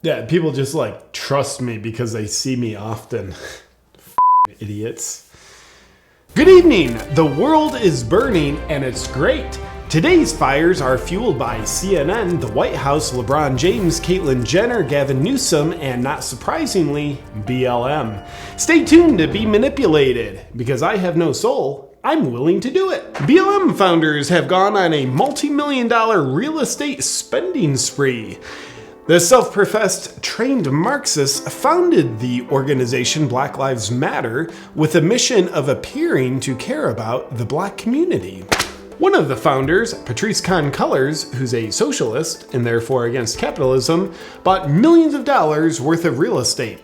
Yeah, people just like trust me because they see me often. Idiots. Good evening. The world is burning and it's great. Today's fires are fueled by CNN, the White House, LeBron James, Caitlyn Jenner, Gavin Newsom, and not surprisingly, BLM. Stay tuned to be manipulated. Because I have no soul, I'm willing to do it. BLM founders have gone on a multi-million-dollar real estate spending spree. The self-professed trained Marxists founded the organization Black Lives Matter with a mission of appearing to care about the black community. One of the founders, Patrisse Khan-Cullors, who's a socialist and therefore against capitalism, bought millions of dollars worth of real estate.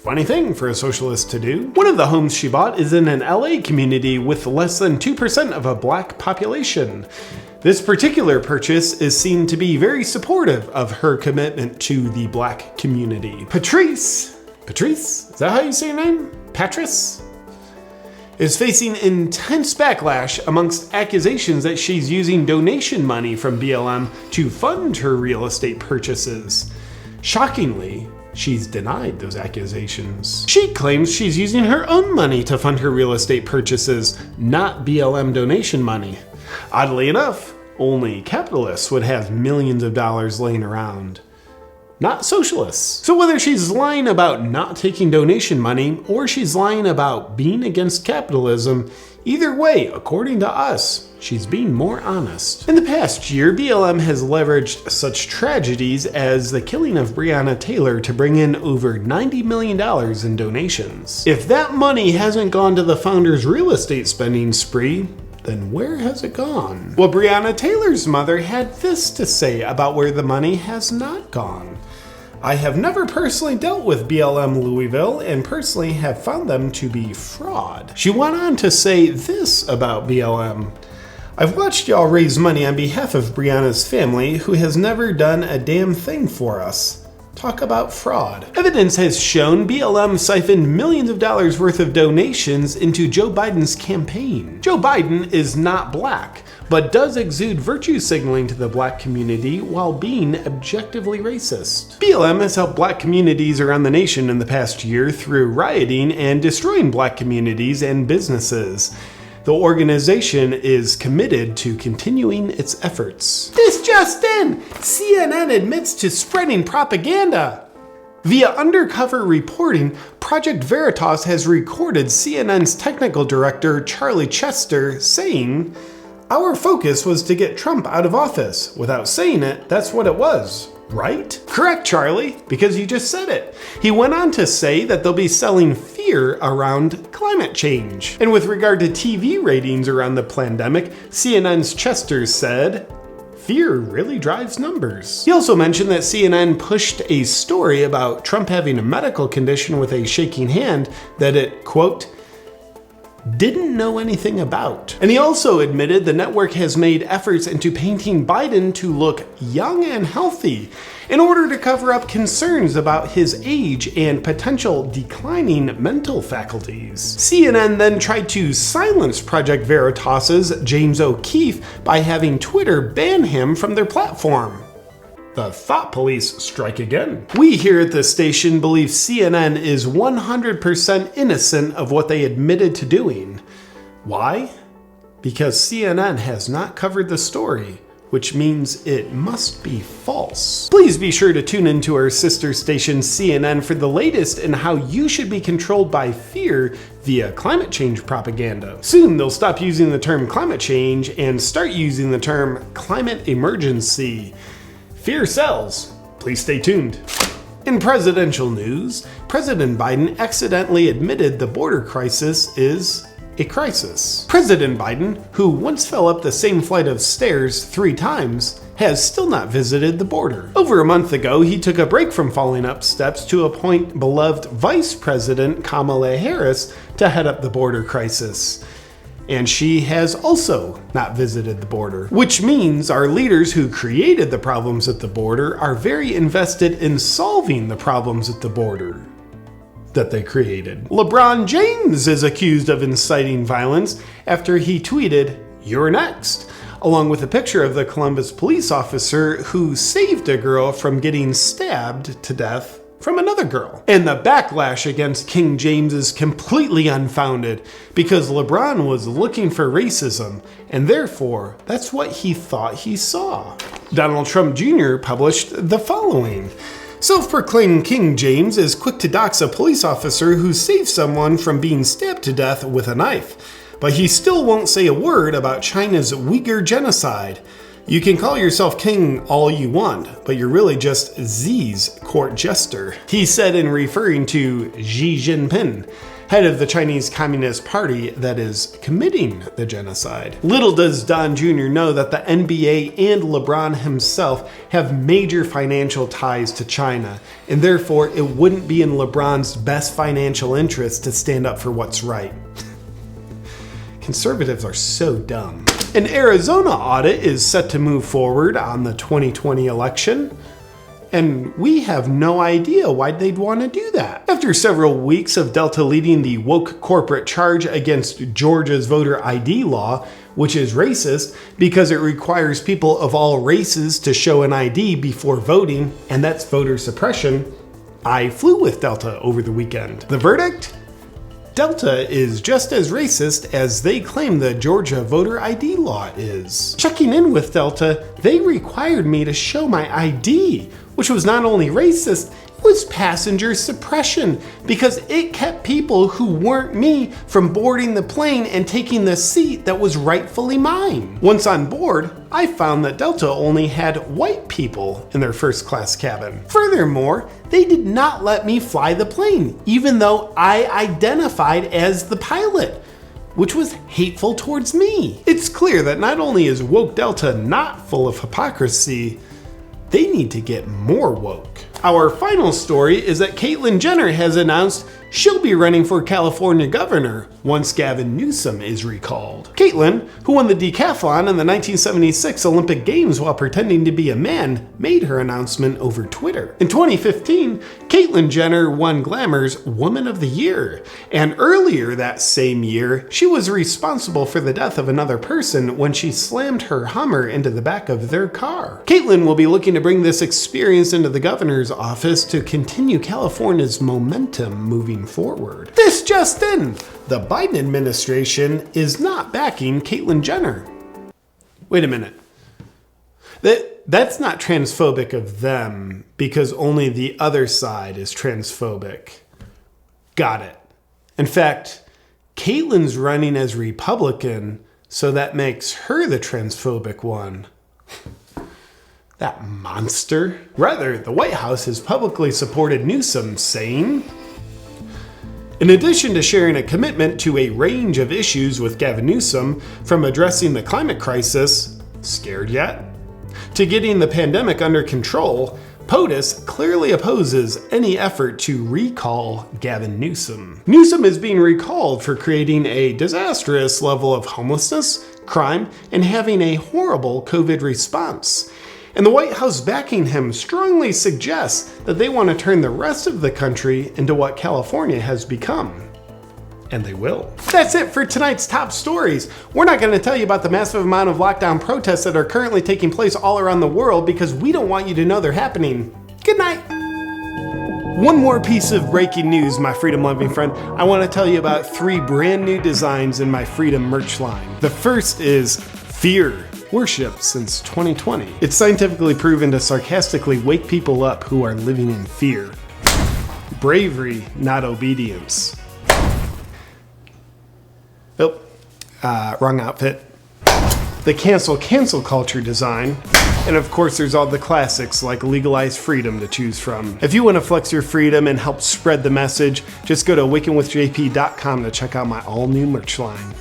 Funny thing for a socialist to do. One of the homes she bought is in an LA community with less than 2% of a black population. This particular purchase is seen to be very supportive of her commitment to the black community. Patrisse, is that how you say her name? Patrisse? Is facing intense backlash amongst accusations that she's using donation money from BLM to fund her real estate purchases. Shockingly, she's denied those accusations. She claims she's using her own money to fund her real estate purchases, not BLM donation money. Oddly enough, only capitalists would have millions of dollars laying around, not socialists. So whether she's lying about not taking donation money or she's lying about being against capitalism, either way, according to us, she's being more honest. In the past year, BLM has leveraged such tragedies as the killing of Breonna Taylor to bring in over $90 million in donations. If that money hasn't gone to the founder's real estate spending spree, then where has it gone? Well, Breonna Taylor's mother had this to say about where the money has not gone. I have never personally dealt with BLM Louisville and personally have found them to be fraud. She went on to say this about BLM. I've watched y'all raise money on behalf of Breonna's family, who has never done a damn thing for us. Talk about fraud. Evidence has shown BLM siphoned millions of dollars worth of donations into Joe Biden's campaign. Joe Biden is not black, but does exude virtue signaling to the black community while being objectively racist. BLM has helped black communities around the nation in the past year through rioting and destroying black communities and businesses. The organization is committed to continuing its efforts. This just in! CNN admits to spreading propaganda! Via undercover reporting, Project Veritas has recorded CNN's technical director, Charlie Chester, saying, "Our focus was to get Trump out of office. Without saying it, that's what it was. Right?" Correct, Charlie, because you just said it. He went on to say that they'll be selling fear around climate change. And with regard to TV ratings around the pandemic, CNN's Chester said, "Fear really drives numbers." He also mentioned that CNN pushed a story about Trump having a medical condition with a shaking hand that it, quote, didn't know anything about. And he also admitted the network has made efforts into painting Biden to look young and healthy in order to cover up concerns about his age and potential declining mental faculties. CNN then tried to silence Project Veritas's James O'Keefe by having Twitter ban him from their platform. The thought police strike again. We here at the station believe CNN is 100% innocent of what they admitted to doing. Why? Because CNN has not covered the story, which means it must be false. Please be sure to tune into our sister station CNN for the latest in how you should be controlled by fear via climate change propaganda. Soon they'll stop using the term climate change and start using the term climate emergency. Fear sells. Please stay tuned. In presidential news, President Biden accidentally admitted the border crisis is a crisis. President Biden, who once fell up the same flight of stairs 3 times, has still not visited the border. Over a month ago, he took a break from falling up steps to appoint beloved Vice President Kamala Harris to head up the border crisis. And she has also not visited the border, which means our leaders who created the problems at the border are very invested in solving the problems at the border that they created. LeBron James is accused of inciting violence after he tweeted, "You're next," along with a picture of the Columbus police officer who saved a girl from getting stabbed to death from another girl. And the backlash against King James is completely unfounded because LeBron was looking for racism, and therefore that's what he thought he saw. Donald Trump Jr. published the following. Self-proclaimed King James is quick to dox a police officer who saved someone from being stabbed to death with a knife, but he still won't say a word about China's Uyghur genocide. You can call yourself king all you want, but you're really just Xi's court jester, he said in referring to Xi Jinping, head of the Chinese Communist Party that is committing the genocide. Little does Don Jr. know that the NBA and LeBron himself have major financial ties to China, and therefore it wouldn't be in LeBron's best financial interest to stand up for what's right. Conservatives are so dumb. An Arizona audit is set to move forward on the 2020 election, and we have no idea why they'd want to do that. After several weeks of Delta leading the woke corporate charge against Georgia's voter ID law, which is racist because it requires people of all races to show an ID before voting, and that's voter suppression, I flew with Delta over the weekend. The verdict? Delta is just as racist as they claim the Georgia voter ID law is. Checking in with Delta, they required me to show my ID, which was not only racist, it was passenger suppression because it kept people who weren't me from boarding the plane and taking the seat that was rightfully mine. Once on board, I found that Delta only had white people in their first class cabin. Furthermore, they did not let me fly the plane, even though I identified as the pilot, which was hateful towards me. It's clear that not only is woke Delta not full of hypocrisy, they need to get more woke. Our final story is that Caitlyn Jenner has announced she'll be running for California governor once Gavin Newsom is recalled. Caitlyn, who won the decathlon in the 1976 Olympic Games while pretending to be a man, made her announcement over Twitter. In 2015, Caitlyn Jenner won Glamour's Woman of the Year, and earlier that same year, she was responsible for the death of another person when she slammed her Hummer into the back of their car. Caitlyn will be looking to bring this experience into the governor's office to continue California's momentum moving forward. This just in, the Biden administration is not backing Caitlyn Jenner. Wait a minute. That's not transphobic of them because only the other side is transphobic. Got it. In fact, Caitlyn's running as Republican, so that makes her the transphobic one. That monster. Rather, the White House has publicly supported Newsom, saying, in addition to sharing a commitment to a range of issues with Gavin Newsom, from addressing the climate crisis, scared yet? To getting the pandemic under control, POTUS clearly opposes any effort to recall Gavin Newsom. Newsom is being recalled for creating a disastrous level of homelessness, crime, and having a horrible COVID response. And the White House backing him strongly suggests that they want to turn the rest of the country into what California has become. And they will. That's it for tonight's top stories. We're not going to tell you about the massive amount of lockdown protests that are currently taking place all around the world because we don't want you to know they're happening. Good night. One more piece of breaking news, my freedom-loving friend. I want to tell you about 3 brand new designs in my Freedom merch line. The first is Fear. Worship since 2020. It's scientifically proven to sarcastically wake people up who are living in fear. Bravery, not obedience. Oh, wrong outfit. The cancel culture design. And of course there's all the classics like legalized freedom to choose from. If you want to flex your freedom and help spread the message, just go to awakennwithjp.com to check out my all new merch line.